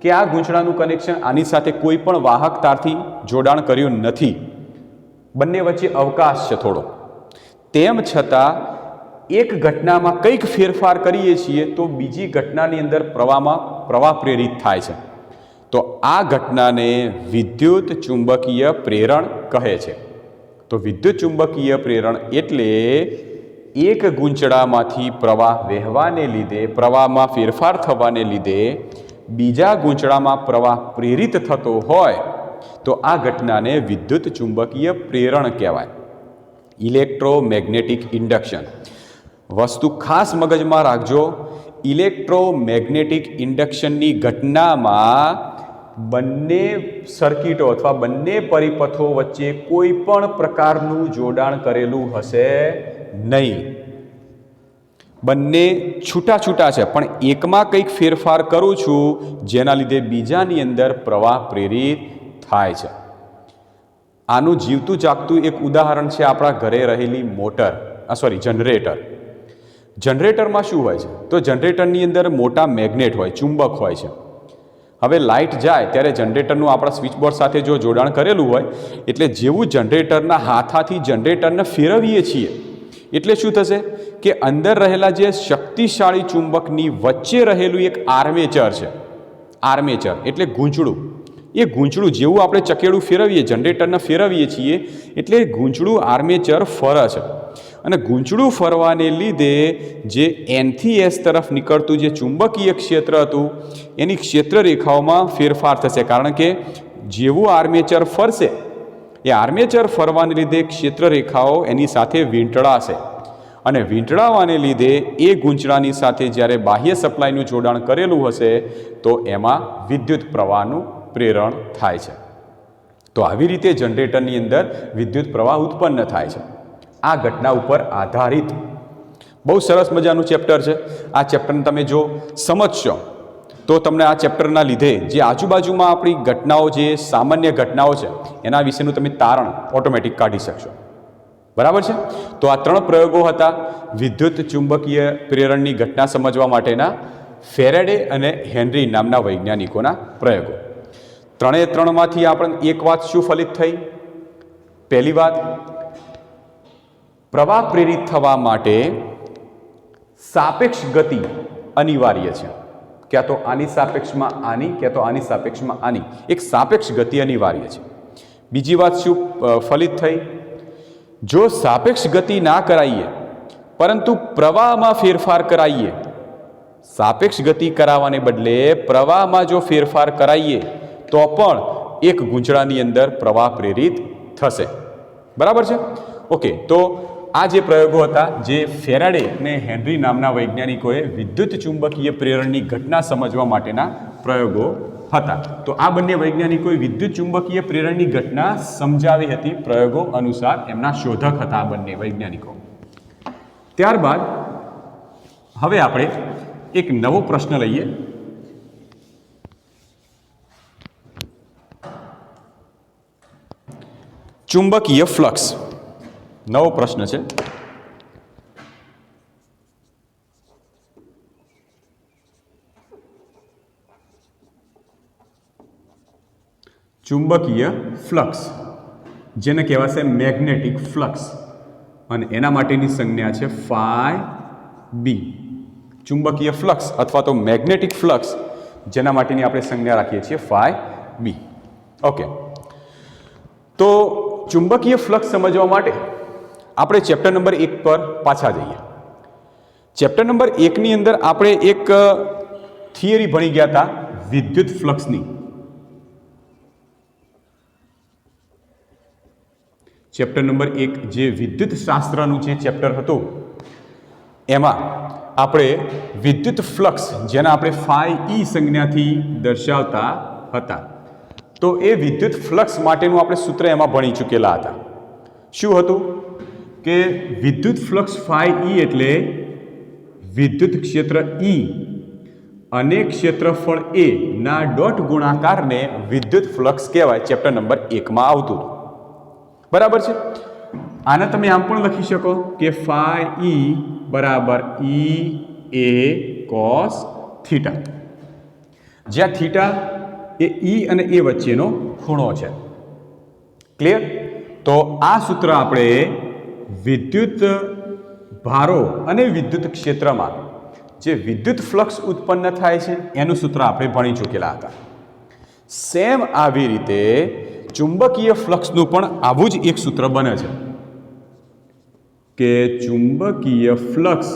કે આ ગૂંચળાનું કનેક્શન આની સાથે કોઈ પણ વાહક તારથી જોડાણ કર્યું નથી, બંને વચ્ચે અવકાશ છે થોડો. તેમ છતાં એક ઘટનામાં કંઈક ફેરફાર કરીએ છીએ તો બીજી ઘટનાની અંદર પ્રવાહ પ્રેરિત થાય છે. તો આ ઘટનાને વિદ્યુત ચુંબકીય પ્રેરણ કહે છે. તો વિદ્યુત ચુંબકીય પ્રેરણ એટલે એક ગૂંચળામાંથી પ્રવાહ વહેવાને લીધે, પ્રવાહમાં ફેરફાર થવાને લીધે બીજા ગૂંચળામાં પ્રવાહ પ્રેરિત થતો હોય તો આ ઘટનાને વિદ્યુત ચુંબકીય પ્રેરણ કહેવાય. Electromagnetic induction. વસ્તુ ખાસ મગજમાં રાખજો, ઇલેક્ટ્રોમેગ્નેટિક ઇન્ડક્શનની ઘટનામાં બંને સર્કિટો અથવા બંને પરિપથો વચ્ચે કોઈ પણ પ્રકારનું જોડાણ કરેલું હશે નહીં. બંને છૂટા છૂટા છે, પણ એકમાં કંઈક ફેરફાર કરું છું જેના લીધે બીજાની અંદર પ્રવાહ પ્રેરિત થાય છે. આનું જીવતું જાગતું એક ઉદાહરણ છે આપણા ઘરે રહેલી જનરેટર. જનરેટરમાં શું હોય છે? તો જનરેટરની અંદર મોટા મેગ્નેટ હોય, ચુંબક હોય છે. હવે લાઇટ જાય ત્યારે જનરેટરનું આપણા સ્વિચબોર્ડ સાથે જો જોડાણ કરેલું હોય એટલે જેવું જનરેટરના હાથાથી જનરેટરને ફેરવીએ છીએ એટલે શું થશે કે અંદર રહેલા જે શક્તિશાળી ચુંબકની વચ્ચે રહેલું એક આર્મેચર છે. આર્મેચર એટલે ગૂંચળું. એ ગૂંચળું જેવું આપણે ચકેડું ફેરવીએ, જનરેટરને ફેરવીએ છીએ એટલે ગૂંચળું આર્મેચર ફરે છે. અને ગૂંચળું ફરવાને લીધે જે N થી S તરફ નીકળતું જે ચુંબકીય ક્ષેત્ર હતું એની ક્ષેત્ર રેખાઓમાં ફેરફાર થશે, કારણ કે જેવું આર્મેચર ફરશે એ આર્મેચર ફરવાને લીધે ક્ષેત્ર રેખાઓ એની સાથે વીંટળાશે અને વીંટળાવાને લીધે એ ગૂંચળાની સાથે જ્યારે બાહ્ય સપ્લાયનું જોડાણ કરેલું હશે તો એમાં વિદ્યુત પ્રવાહનું પ્રેરણ થાય છે. તો આવી રીતે જનરેટરની અંદર વિદ્યુત પ્રવાહ ઉત્પન્ન થાય છે. આ ઘટના ઉપર આધારિત બહુ સરસ મજાનું ચેપ્ટર છે. આ ચેપ્ટરને તમે જો સમજશો તો તમને આ ચેપ્ટરના લીધે જે આજુબાજુમાં આપણી ઘટનાઓ, જે સામાન્ય ઘટનાઓ છે એના વિશેનું તમે તારણ ઓટોમેટિક કાઢી શકશો. બરાબર છે? તો આ 3 પ્રયોગો હતા વિદ્યુત ચુંબકીય પ્રેરણની ઘટના સમજવા માટેના ફેરાડે અને હેનરી નામના વૈજ્ઞાનિકોના પ્રયોગો. 3માંથી આપણને એક વાત શું ફલિત થઈ? પહેલી વાત, પ્રવાહ પ્રેરિત થવા માટે સાપેક્ષ ગતિ અનિવાર્ય છે. ક્યાં તો આની સાપેક્ષમાં આની, ક્યાં તો આની સાપેક્ષમાં આની, એક સાપેક્ષ ગતિ અનિવાર્ય છે. બીજી વાત શું ફલિત થઈ? જો સાપેક્ષ ગતિ ના કરાવીએ પરંતુ પ્રવાહમાં ફેરફાર કરાવીએ, સાપેક્ષ ગતિ કરાવવાને બદલે પ્રવાહમાં જો ફેરફાર કરાવીએ તો પણ એક ગૂંચળાની અંદર પ્રવાહ પ્રેરિત થશે. બરાબર છે? ઓકે, તો આ જે પ્રયોગો હતા જે ફેરાડે અને હેનરી નામના વૈજ્ઞાનિકોએ વિદ્યુત ચુંબકીય પ્રેરણની ઘટના સમજવા માટેના પ્રયોગો હતા. તો આ બંને વૈજ્ઞાનિકોએ વિદ્યુત ચુંબકીય પ્રેરણની ઘટના સમજાવી હતી પ્રયોગો અનુસાર. એમના શોધક હતા આ બંને વૈજ્ઞાનિકો. ત્યારબાદ હવે આપણે એક નવો પ્રશ્ન લઈએ. ચુંબકીય ફ્લક્સ. નવો પ્રશ્ન છે. ચુંબકીય ફ્લક્સ જેને કહેવાશે મેગ્નેટિક ફ્લક્સ. અને એના માટેની સંજ્ઞા છે ફાઈ બી. ચુંબકીય ફ્લક્સ અથવા તો મેગ્નેટિક ફ્લક્સ જેના માટેની આપણે સંજ્ઞા રાખીએ છીએ ફાઈ બી. ઓકે, તો ચુંબકીય ફ્લક્સ સમજવા માટે આપણે ચેપ્ટર નંબર 1 પર પાછા જઈએ. ચેપ્ટર નંબર 1 ની અંદર આપણે એક થિયરી ભણી ગયા હતા વિદ્યુત ફ્લક્સની. ચેપ્ટર નંબર 1 જે વિદ્યુત શાસ્ત્રનું જે ચેપ્ટર હતું એમાં આપણે વિદ્યુત ફ્લક્સ જેના આપણે ફાઈ ઈ સંજ્ઞાથી દર્શાવતા હતા, તો એ વિદ્યુત ફ્લક્સ માટેનું આપણે સૂત્ર એમાં ભણી ચૂકેલા હતા. શું હતું કે વિદ્યુત ફ્લક્સ ફાઈ ઈ એટલે વિદ્યુત ક્ષેત્ર ઈ અને ક્ષેત્રફળ એ ના ડોટ ગુણાકારને વિદ્યુત ફ્લક્સ કહેવાય. ચેપ્ટર નંબર 1 માં આવતું હતું. બરાબર છે. આને તમે આમ પણ લખી શકો કે ફાઈ ઈ બરાબર ઈ એ કોસ થીટા, જ્યાં થીટા એ ઈ અને એ વચ્ચેનો ખૂણો છે. ક્લિયર? તો આ સૂત્ર આપણે વિદ્યુત ભારો અને વિદ્યુત ક્ષેત્રમાં જે વિદ્યુત ફ્લક્સ ઉત્પન્ન થાય છે એનું સૂત્ર આપણે ભણી ચૂકેલા હતા. સેમ આવી રીતે ચુંબકીય ફ્લક્સનું પણ આવું જ એક સૂત્ર બને છે કે ચુંબકીય ફ્લક્સ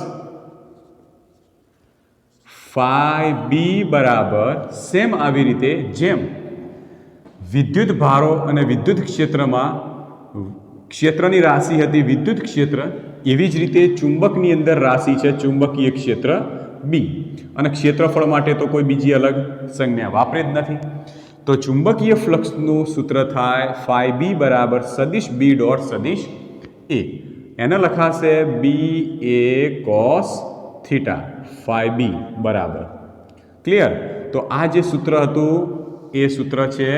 ફાઈ બી બરાબર સેમ આવી રીતે જેમ વિદ્યુત ભારો અને વિદ્યુત ક્ષેત્રમાં ક્ષેત્રની રાશિ હતી વિદ્યુત ક્ષેત્ર, એવી જ રીતે ચુંબકની અંદર રાશિ છે ચુંબકીય ક્ષેત્ર બી, અને ક્ષેત્રફળ માટે તો કોઈ બીજી અલગ સંજ્ઞા વાપરે જ નથી. તો ચુંબકીય ફ્લક્સનું સૂત્ર થાય ફાઈ બી બરાબર સદિશ બી ડોટ સદિશ એ. એને લખાશે બી એ કોસ થીટા ફાઈ બી બરાબર. ક્લિયર? તો આ જે સૂત્ર હતું એ સૂત્ર છે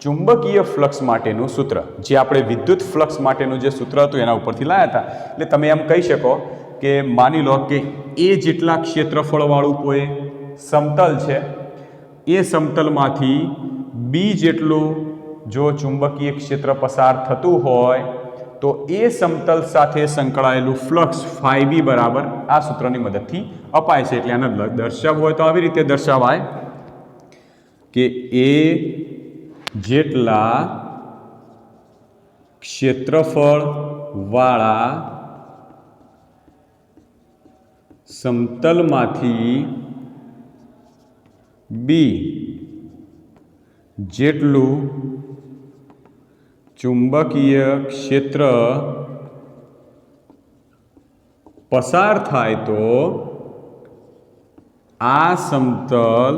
ચુંબકીય ફ્લક્સ માટેનું સૂત્ર, જે આપણે વિદ્યુત ફ્લક્સ માટેનું જે સૂત્ર હતું એના ઉપરથી લાવ્યા હતા. એટલે તમે એમ કહી શકો કે માની લો કે એ જેટલા ક્ષેત્રફળવાળું કોઈ સમતલ છે, એ સમતલમાંથી બી જેટલું જો ચુંબકીય ક્ષેત્ર પસાર થતું હોય તો એ સમતલ સાથે સંકળાયેલું ફ્લક્સ ફાઈ બી બરાબર આ સૂત્રની મદદથી અપાય છે. એટલે આને દર્શાવવું હોય તો આવી રીતે દર્શાવાય કે એ જેટલા ક્ષેત્રફળ વાળા સમતલમાંથી બી જેટલું ચુંબકીય ક્ષેત્ર પસાર થાય તો આ સમતલ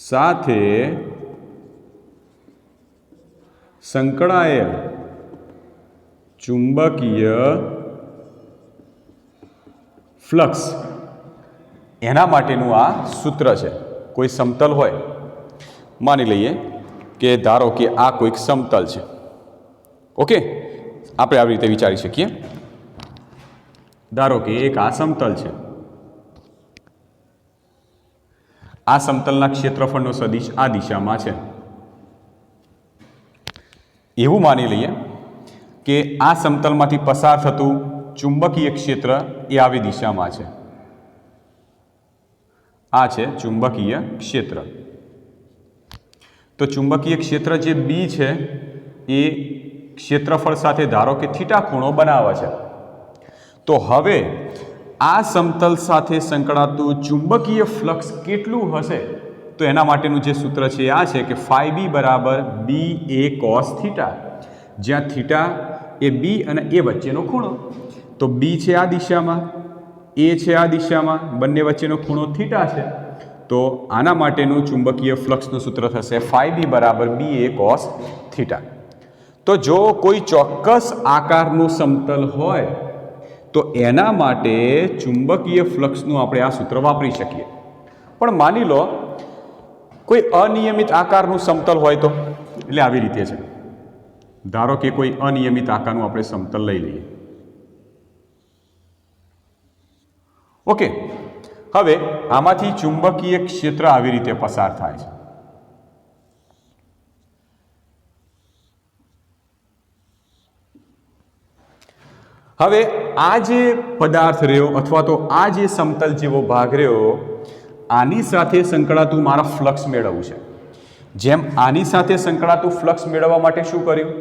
સાથે સંકળાયેલ ચુંબકીય ફ્લક્સ એના માટેનું આ સૂત્ર છે. કોઈ સમતલ હોય, માની લઈએ કે ધારો કે આ કોઈક સમતલ છે. ઓકે, આપણે આવી રીતે વિચારી શકીએ. ધારો કે એક આ સમતલ છે. આ સમતલના ક્ષેત્રફળનો સદિશ આ દિશામાં છે. એવું માની લઈએ કે આ સમતલમાંથી પસાર થતું ચુંબકીય ક્ષેત્ર એ આવી દિશામાં છે. આ છે ચુંબકીય ક્ષેત્ર. તો ચુંબકીય ક્ષેત્ર જે બી છે એ ક્ષેત્રફળ સાથે ધારો કે થીટા ખૂણો બનાવે છે. તો હવે આ સમતલ સાથે સંકળાતું ચુંબકીય ફ્લક્સ કેટલું હશે? તો એના માટેનું જે સૂત્ર છે આ છે કે ફાઈ બી બરાબર બી એ કોસ થીટા, જ્યાં થીટા એ બી અને એ વચ્ચેનો ખૂણો. તો બી છે આ દિશામાં, એ છે આ દિશામાં, બંને વચ્ચેનો ખૂણો થીટા છે. તો આના માટેનું ચુંબકીય ફ્લક્સનું સૂત્ર થશે ફાઈ બી બરાબર બી એ કોસ થીટા. તો જો કોઈ ચોક્કસ આકારનું સમતલ હોય તો એના માટે ચુંબકીય ફ્લક્સનું આપણે આ સૂત્ર વાપરી શકીએ. પણ માની લો કોઈ અનિયમિત આકારનું સમતલ હોય તો, એટલે આવી રીતે છે. ધારો કે કોઈ અનિયમિત આકારનું આપણે સમતલ લઈ લઈએ. ઓકે, હવે આમાંથી ચુંબકીય ક્ષેત્ર આવી રીતે પસાર થાય છે. હવે આ જે પદાર્થ રહ્યો અથવા તો આ જે સમતલ જેવો ભાગ રહ્યો, આની સાથે સંકળાતું મારા ફ્લક્સ મેળવવું છે. જેમ આની સાથે સંકળાતું ફ્લક્સ મેળવવા માટે શું કર્યું?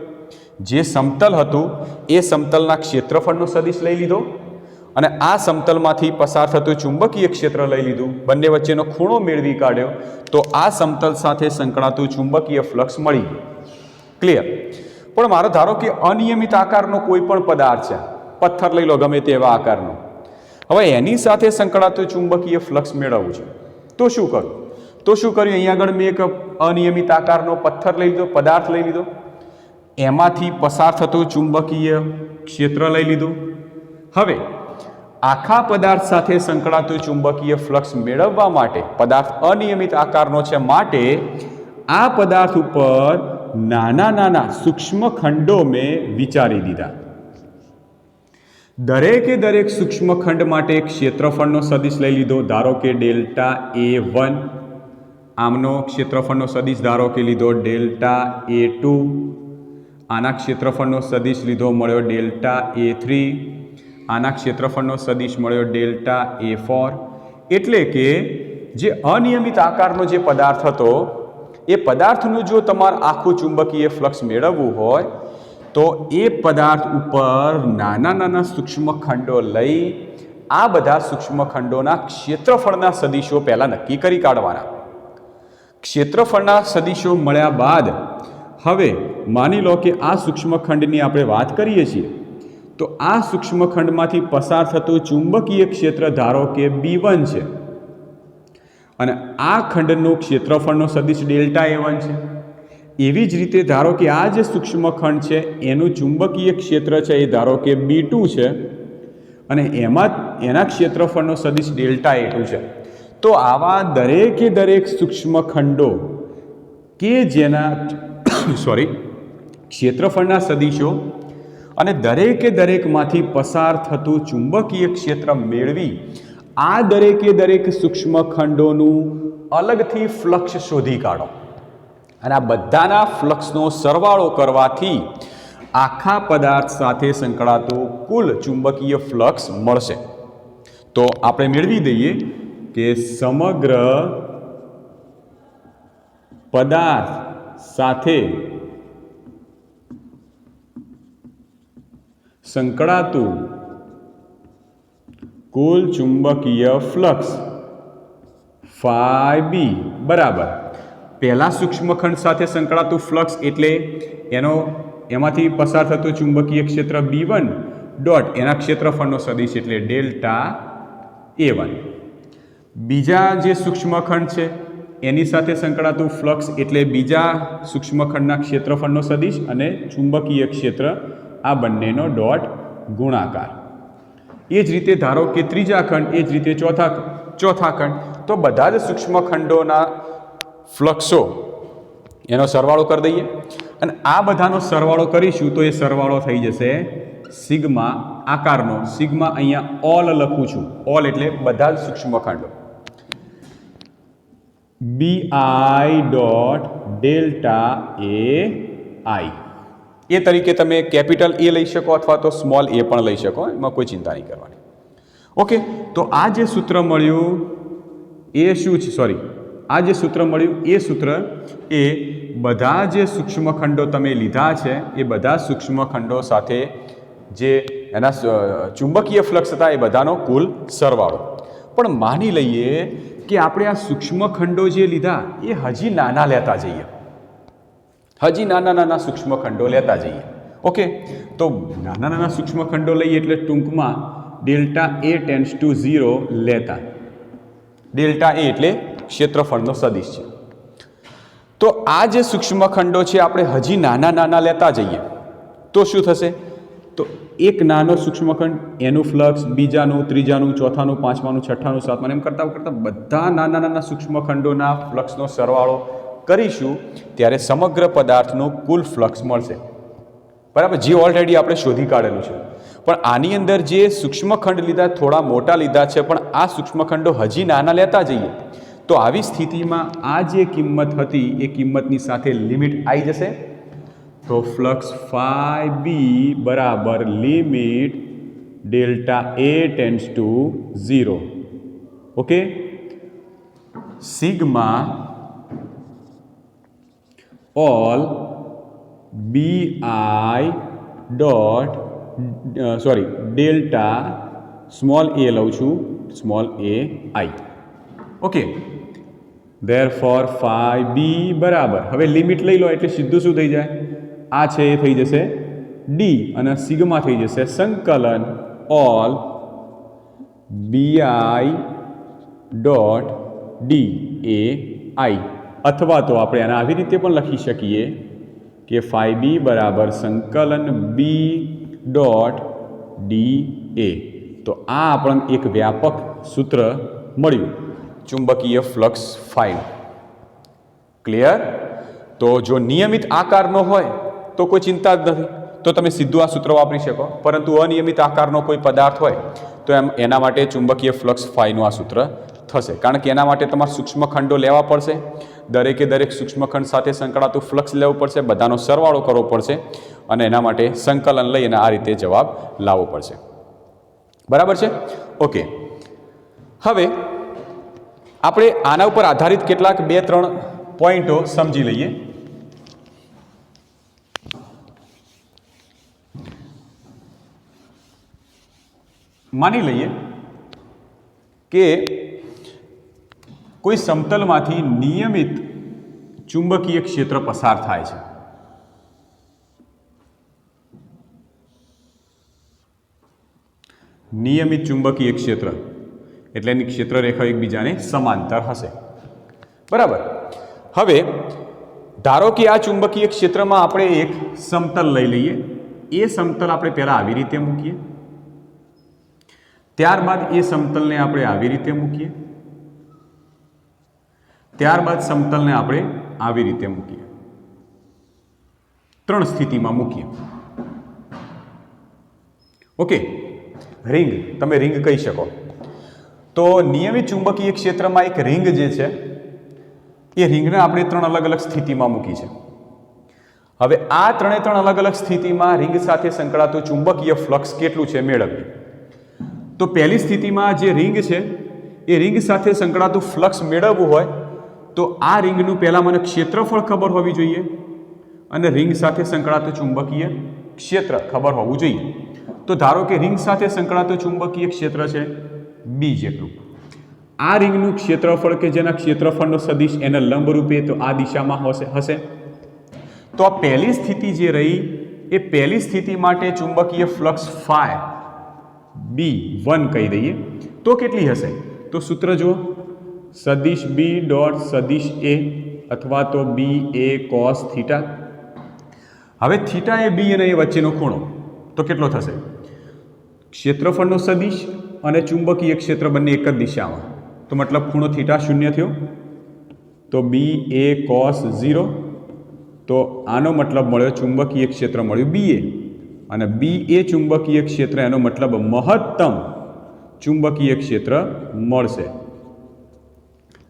જે સમતલ હતું એ સમતલના ક્ષેત્રફળનો સદિશ લઈ લીધો અને આ સમતલમાંથી પસાર થતું ચુંબકીય ક્ષેત્ર લઈ લીધું, બંને વચ્ચેનો ખૂણો મેળવી કાઢ્યો, તો આ સમતલ સાથે સંકળાતું ચુંબકીય ફ્લક્સ મળી ગયું. ક્લિયર? પણ મારો ધારો કે અનિયમિત આકારનો કોઈ પણ પદાર્થ છે, પથ્થર લઈ લો ગમે તેવા આકારનો, હવે એની સાથે સંકળાતું ચુંબકીય ફ્લક્સ મેળવવું છે, તો શું કરું? અહીંયા આગળ મેં એક અનિયમિત આકારનો પથ્થર લઈ લીધો, પદાર્થ લઈ લીધો, એમાંથી પસાર થતું ચુંબકીય ક્ષેત્ર લઈ લીધું. હવે આખા પદાર્થ સાથે સંકળાતું ચુંબકીય ફ્લક્સ મેળવવા માટે, પદાર્થ અનિયમિત આકારનો છે માટે આ પદાર્થ ઉપર નાના નાના સૂક્ષ્મ ખંડો મેં વિચારી દીધા. દરેકે દરેક સૂક્ષ્મ ખંડ માટે ક્ષેત્રફળનો સદિશ લઈ લીધો, ધારો કે ડેલ્ટા A1. આમનો ક્ષેત્રફળનો સદિશ ધારો કે લીધો ડેલ્ટા A2. આના ક્ષેત્રફળનો સદિશ લીધો, મળ્યો ડેલ્ટા A3. આના ક્ષેત્રફળનો સદિશ મળ્યો ડેલ્ટા A4. એટલે કે જે અનિયમિત આકારનો જે પદાર્થ હતો એ પદાર્થનું જો તમારે આખું ચુંબકીય ફ્લક્સ મેળવવું હોય તો એ પદાર્થ ઉપર નાના નાના સૂક્ષ્મ ખંડો લઈ આ બધા સૂક્ષ્મ ખંડોના ક્ષેત્રફળના સદિશો પહેલાં નક્કી કરી કાઢવાના. ક્ષેત્રફળના સદિશો મળ્યા બાદ હવે માની લો કે આ સૂક્ષ્મખંડની આપણે વાત કરીએ છીએ, તો આ સૂક્ષ્મખંડમાંથી પસાર થતું ચુંબકીય ક્ષેત્ર ધારો કે B1 છે અને આ ખંડનું ક્ષેત્રફળનો સદિશ ડેલ્ટા A1 છે. એવી જ રીતે ધારો કે આ જે સૂક્ષ્મખંડ છે એનું ચુંબકીય ક્ષેત્ર છે એ ધારો કે B2 છે અને એના ક્ષેત્રફળનો સદિશ ડેલ્ટા A2 છે. તો આવા દરેકે દરેક સૂક્ષ્મખંડો કે જેના ક્ષેત્રફળના સદિશો અને દરેકે દરેકમાંથી પસાર થતું ચુંબકીય ક્ષેત્ર મેળવી આ દરેકે દરેક સૂક્ષ્મખંડોનું અલગથી ફ્લક્સ શોધી કાઢો અને આ બધાના ફ્લક્સનો સરવાળો કરવાથી આખા પદાર્થ સાથે સંકળાતો કુલ ચુંબકીય ફ્લક્સ મળશે. તો આપણે મેળવી દઈએ કે સમગ્ર પદાર્થ સાથે સંકળાતું કુલ ચુંબકીય ફ્લક્સ phi b બરાબર પહેલા સૂક્ષ્મખંડ સાથે સંકળાતું ફ્લક્સ એટલે એમાંથી પસાર થતું ચુંબકીય ક્ષેત્ર B1 ડોટ એના ક્ષેત્રફળનો સદિશ એટલે ડેલ્ટા A1. બીજા જે સૂક્ષ્મખંડ છે એની સાથે સંકળાતું ફ્લક્સ એટલે બીજા સૂક્ષ્મખંડના ક્ષેત્રફળનો સદિશ અને ચુંબકીય ક્ષેત્ર આ બંનેનો ડોટ ગુણાકાર. એ જ રીતે ધારો કે ત્રીજા ખંડ, એ જ રીતે ચોથા ખંડ, તો બધા જ સૂક્ષ્મખંડોના ફ્લક્સો એનો સરવાળો કરી દઈએ અને આ બધાનો સરવાળો કરીશું તો એ સરવાળો થઈ જશે સિગ્મા આકારનો. સિગ્મા અહીંયા ઓલ લખું છું, ઓલ એટલે બધા જ સૂક્ષ્મખંડો, BI ડોટ ડેલ્ટા AI. એ તરીકે તમે કેપિટલ A લઈ શકો અથવા તો સ્મોલ a પણ લઈ શકો, એમાં કોઈ ચિંતા નહીં કરવાની. ઓકે, તો આ જે સૂત્ર મળ્યું એ શું છે? આ જે સૂત્ર મળ્યું એ સૂત્ર એ બધા જે સૂક્ષ્મખંડો તમે લીધા છે એ બધા સૂક્ષ્મખંડો સાથે જે એના ચુંબકીય ફ્લક્સ હતા એ બધાનો કુલ સરવાળો. પણ માની લઈએ કે આપણે આ સૂક્ષ્મખંડો જે લીધા એ હજી નાના લેતા જઈએ, નાના સૂક્ષ્મખંડો લેતા જઈએ. ઓકે, તો નાના નાના સૂક્ષ્મખંડો લઈએ એટલે ટૂંકમાં ડેલ્ટા A ટેન્ડ્સ ટુ 0 લેતા. ડેલ્ટા A એટલે ક્ષેત્રફળનો સદિશ છે. તો આ જે સૂક્ષ્મખંડો છે આપણે હજી નાના લેતા જઈએ તો શું થશે? તો એક નાનો સૂક્ષ્મખંડ એનું ફ્લક્સ, બીજાનું, ત્રીજાનું, ચોથાનું, પાંચમાનું, છઠ્ઠાનું, સાતમાનું એમ કરતાં બધા નાના સૂક્ષ્મખંડોના ફ્લક્સનો સરવાળો કરીશું ત્યારે સમગ્ર પદાર્થનો કુલ ફ્લક્સ મળશે. બરાબર, જે ઓલરેડી આપણે શોધી કાઢેલું છે. પણ આની અંદર જે સૂક્ષ્મખંડ લીધા થોડા મોટા લીધા છે, પણ આ સૂક્ષ્મખંડો હજી નાના લેતા જઈએ તો આવી સ્થિતિમાં આ જે કિંમત હતી એ કિંમતની સાથે લિમિટ આવી જશે. તો ફ્લક્સ phi b બરાબર limit delta A tends to 0. Okay, sigma all bi dot delta small a લઉં છું small a I. Okay, therefore phi b બરાબર, હવે લિમિટ લઈ લો એટલે સીધું શું થઈ જાય, આ છે એ થઈ જશે d અને સિગ્મા થઈ જશે સંકલન all bi dot d a I, અથવા તો આપણે આને આવી રીતે પણ લખી શકીએ કે phi b બરાબર સંકલન b ડોટ ડી એ. તો આ આપણને એક વ્યાપક સૂત્ર મળ્યું ચુંબકીય ફ્લક્સ ફાઈનું. ક્લિયર? તો જો નિયમિત આકારનો હોય તો કોઈ ચિંતા જ નથી, તો તમે સીધું આ સૂત્ર વાપરી શકો. પરંતુ અનિયમિત આકારનો કોઈ પદાર્થ હોય તો એના માટે ચુંબકીય ફ્લક્સ ફાઈનું આ સૂત્ર થશે, કારણ કે એના માટે તમારે સૂક્ષ્મખંડો લેવા પડશે, દરેકે દરેક સૂક્ષ્મખંડ સાથે સંકળાતું ફ્લક્સ લેવું પડશે, બધાનો સરવાળો કરવો પડશે અને એના માટે સંકલન લઈને આ રીતે જવાબ લાવવો પડશે. બરાબર છે? ઓકે, હવે આપણે આના ઉપર આધારિત કેટલાક 2-3 પોઈન્ટો સમજી લઈએ. માની લઈએ કે કોઈ સમતલમાંથી નિયમિત ચુંબકીય ક્ષેત્ર પસાર થાય છે. નિયમિત ચુંબકીય ક્ષેત્ર એટલે એની ક્ષેત્રરેખા એકબીજાને સમાંતર હશે. બરાબર. હવે ધારો કે આ ચુંબકીય ક્ષેત્રમાં આપણે એક સમતલ લઈ લઈએ. એ સમતલ આપણે પહેલાં આવી રીતે મૂકીએ, ત્યારબાદ એ સમતલને આપણે આવી રીતે મૂકીએ, ત્યારબાદ સમતલને આપણે આવી રીતે મૂકીએ. 3 સ્થિતિમાં મૂકીએ. ઓકે, રિંગ, તમે રિંગ કહી શકો. તો નિયમિત ચુંબકીય ક્ષેત્રમાં એક રિંગ જે છે એ રિંગને આપણે 3 અલગ અલગ સ્થિતિમાં મૂકી છે. હવે આ 3 અલગ અલગ સ્થિતિમાં રિંગ સાથે સંકળાતું ચુંબકીય ફ્લક્સ કેટલું છે મેળવીએ. તો પહેલી સ્થિતિમાં જે રિંગ છે એ રિંગ સાથે સંકળાતું ફ્લક્સ મેળવવું હોય તો આ રિંગનું પહેલાં મને ક્ષેત્રફળ ખબર હોવી જોઈએ અને રિંગ સાથે સંકળાતું ચુંબકીય ક્ષેત્ર ખબર હોવું જોઈએ. તો ધારો કે રિંગ સાથે સંકળાતું ચુંબકીય ક્ષેત્ર છે બી જેટલું. આ રિંગનું ક્ષેત્રફળ કે જેના ક્ષેત્રફળનો સદિશ એના લંબરૂપે તો આ દિશામાં હશે. તો આ પહેલી સ્થિતિ જે રહી એ પહેલી સ્થિતિ માટે ચુંબકીય ફ્લક્સ ફાઈ B1 કહી દઈએ તો કેટલી હશે? તો સૂત્ર જુઓ, સદિશ B ડોટ સદિશ A અથવા તો BA cos થીટા. હવે થીટા એ B અને A વચ્ચેનો ખૂણો તો કેટલો થશે? ક્ષેત્રફળનો સદિશ અને ચુંબકીય ક્ષેત્ર બંને એક જ દિશામાં, તો મતલબ ખૂણો થીટા 0 થયો, તો BA cos 0. તો આનો મતલબ મળ્યો ચુંબકીય ક્ષેત્ર મળ્યું BA, અને BA ચુંબકીય ક્ષેત્ર એનો મતલબ મહત્તમ ચુંબકીય ક્ષેત્ર મળશે.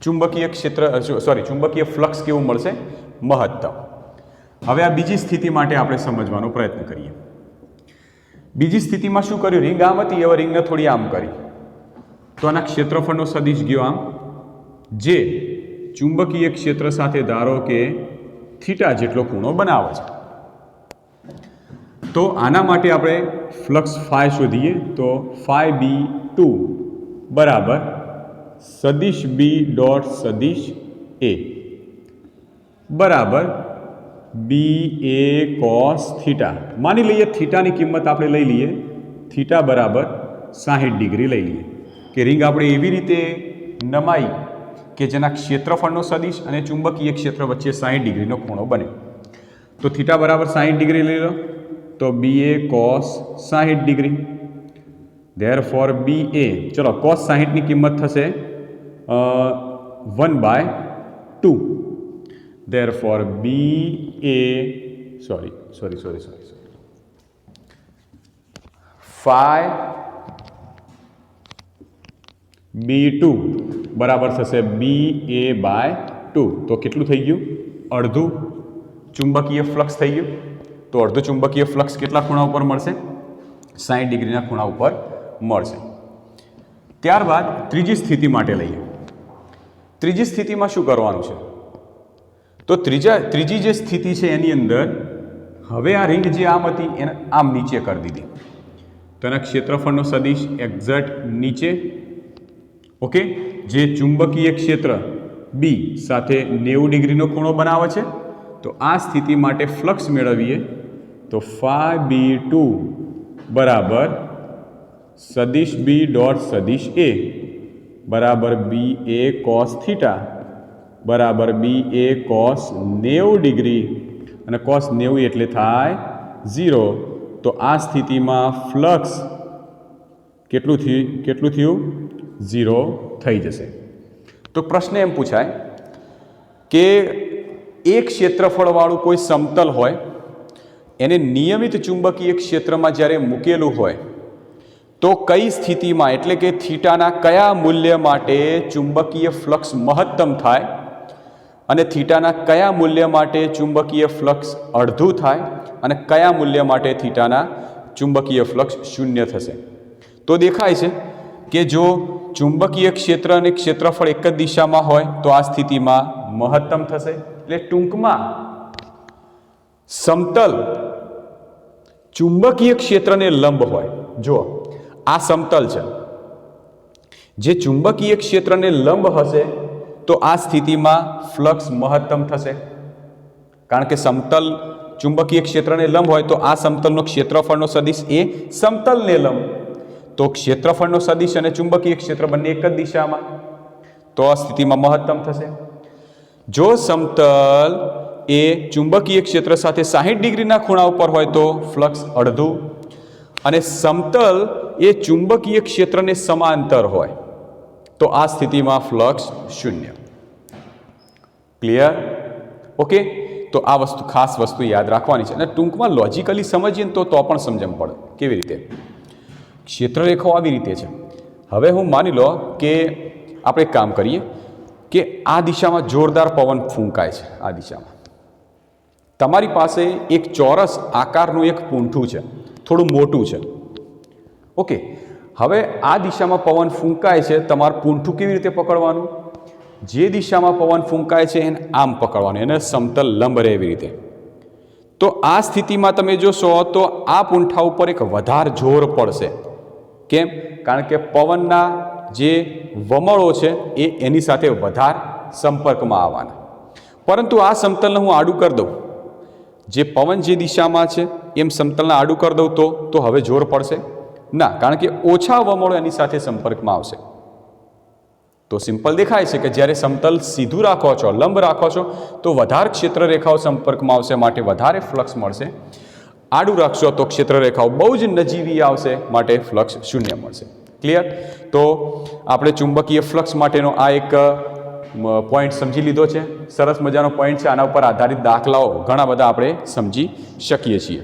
ચુંબકીય ફ્લક્સ કેવું મળશે? મહત્તમ. હવે આ બીજી સ્થિતિ માટે આપણે સમજવાનો પ્રયત્ન કરીએ. બીજી સ્થિતિમાં શું કર્યું? રિંગ આમ હતી, હવે રિંગને થોડી આમ કરી, તો આના ક્ષેત્રફળનો સદિશ ગયો આમ, જે ચુંબકીય ક્ષેત્ર સાથે ધારો કે થીટા જેટલો ખૂણો બનાવે છે. તો આના માટે આપણે ફ્લક્સ ફાઈ શોધીએ. તો ફાઈ B2 બરાબર સદિશ B ડોટ સદિશ A બરાબર BA cos થીટા. માની લઈએ થીટાની કિંમત આપણે લઈ લઈએ, થીટા બરાબર 60 ડિગ્રી લઈ લઈએ, કે રિંગ આપણે એવી રીતે નમાઈ કે જેના ક્ષેત્રફળનો સદિશ અને ચુંબકીય ક્ષેત્ર વચ્ચે 60 ડિગ્રીનો ખૂણો બને. તો થીટા બરાબર 60 ડિગ્રી લઈ લો, તો BA cos 60 degree. Therefore BA, ચલો cos 60ની કિંમત થશે 1/2. ધેરફોર BA phi B2 બરાબર થશે BA/2. તો કેટલું થઈ ગયું? અડધું ચુંબકીય ફ્લક્સ થઈ ગયું. તો અડધું ચુંબકીય ફ્લક્સ કેટલા ખૂણા ઉપર મળશે? 60 ડિગ્રીના ખૂણા ઉપર મળશે. ત્યારબાદ ત્રીજી સ્થિતિ માટે લઈએ. ત્રીજી સ્થિતિમાં શું કરવાનું છે? તો ત્રીજી જે સ્થિતિ છે એની અંદર હવે આ રિંગ જે આમ હતી એને આમ નીચે કરી દીધી. તો એના ક્ષેત્રફળનો સદિશ એક્ઝેક્ટ નીચે. ઓકે, જે ચુંબકીય ક્ષેત્ર બી સાથે 90 ડિગ્રીનો ખૂણો બનાવે છે. તો આ સ્થિતિ માટે ફ્લક્સ મેળવીએ તો φB2 બરાબર સદિશ બી ડોટ સદિશ એ બરાબર BA cos થીટા બરાબર BA cos 90 ડિગ્રી અને cos 90 એટલે થાય 0. તો આ સ્થિતિમાં ફ્લક્સ કેટલું થયું? 0 થઈ જશે. તો પ્રશ્ન એમ પૂછાય કે એક ક્ષેત્રફળવાળું કોઈ સમતલ હોય એને નિયમિત ચુંબકીય ક્ષેત્રમાં જ્યારે મૂકેલું હોય તો કઈ સ્થિતિમાં એટલે કે થીટાના કયા મૂલ્ય માટે ચુંબકીય ફ્લક્સ મહત્તમ થાય અને થીટાના કયા મૂલ્ય માટે ચુંબકીય ફ્લક્સ અડધું થાય અને કયા મૂલ્ય માટે થીટાના ચુંબકીય ફ્લક્સ શૂન્ય થશે. તો દેખાય છે કે જો ચુંબકીય ક્ષેત્ર અને ક્ષેત્રફળ એક જ દિશામાં હોય તો આ સ્થિતિમાં મહત્તમ થશે. એટલે ટૂંકમાં સમતલ ચુંબકીય ક્ષેત્રને લંબ હોય. જો આ સમતલ છે, જે ચુંબકીય ક્ષેત્રને લંબ હશે તો આ સ્થિતિમાં ફ્લક્સ મહત્તમ થશે. કારણ કે સમતલ ચુંબકીય ક્ષેત્રને લંબ હોય તો આ સમતલનો ક્ષેત્રફળનો સદિશ એ સમતલને લંબ. તો ક્ષેત્રફળનો સદિશ અને ચુંબકીય ક્ષેત્ર બંને એક જ દિશામાં, તો આ સ્થિતિમાં મહત્તમ થશે. જો સમતલ એ ચુંબકીય ક્ષેત્ર સાથે 60 ડિગ્રીના ખૂણા ઉપર હોય તો ફ્લક્સ અડધું અને સમતલ એ ચુંબકીય ક્ષેત્રને સમાંતર હોય તો આ સ્થિતિમાં ફ્લક્સ શૂન્ય. ક્લિયર? ઓકે, તો આ ખાસ વસ્તુ યાદ રાખવાની છે અને ટૂંકમાં લોજિકલી સમજીએ તો પણ સમજણ પડે. કેવી રીતે? ક્ષેત્રરેખાઓ આવી રીતે છે. હવે હું માની લો કે આપણે એક કામ કરીએ કે આ દિશામાં જોરદાર પવન ફૂંકાય છે. આ દિશામાં તમારી પાસે એક ચોરસ આકારનું એક પૂંઠું છે, થોડું મોટું છે. ઓકે, હવે આ દિશામાં પવન ફૂંકાય છે. તમારે પૂંઠું કેવી રીતે પકડવાનું? જે દિશામાં પવન ફૂંકાય છે એને આમ પકડવાનું, એને સમતલ લંબ રહે એવી રીતે. તો આ સ્થિતિમાં તમે જોશો તો આ પૂંઠા ઉપર એક વધારે જોર પડશે. કેમ? કારણ કે પવનના જે વમળો છે એ એની સાથે વધારે સંપર્કમાં આવવાના. પરંતુ આ સમતલને હું આડું કરી દઉં, જે પવન જે દિશામાં છે એમ સમતલને આડું કરી દઉં તો હવે જોર પડશે ના, કારણ કે ઓછા વમળો એની સાથે સંપર્કમાં આવશે. તો સિમ્પલ દેખાય છે કે જ્યારે સમતલ સીધું રાખો છો, લંબ રાખો છો તો વધારે ક્ષેત્રરેખાઓ સંપર્કમાં આવશે, માટે વધારે ફ્લક્સ મળશે. આડું રાખશો તો ક્ષેત્રરેખાઓ બહુ જ નજીવી આવશે, માટે ફ્લક્સ શૂન્ય મળશે. ક્લિયર? તો આપણે ચુંબકીય ફ્લક્સ માટેનો આ એક પોઈન્ટ સમજી લીધો છે. સરસ મજાનો પોઈન્ટ છે. આના ઉપર આધારિત દાખલાઓ ઘણા બધા આપણે સમજી શકીએ છીએ.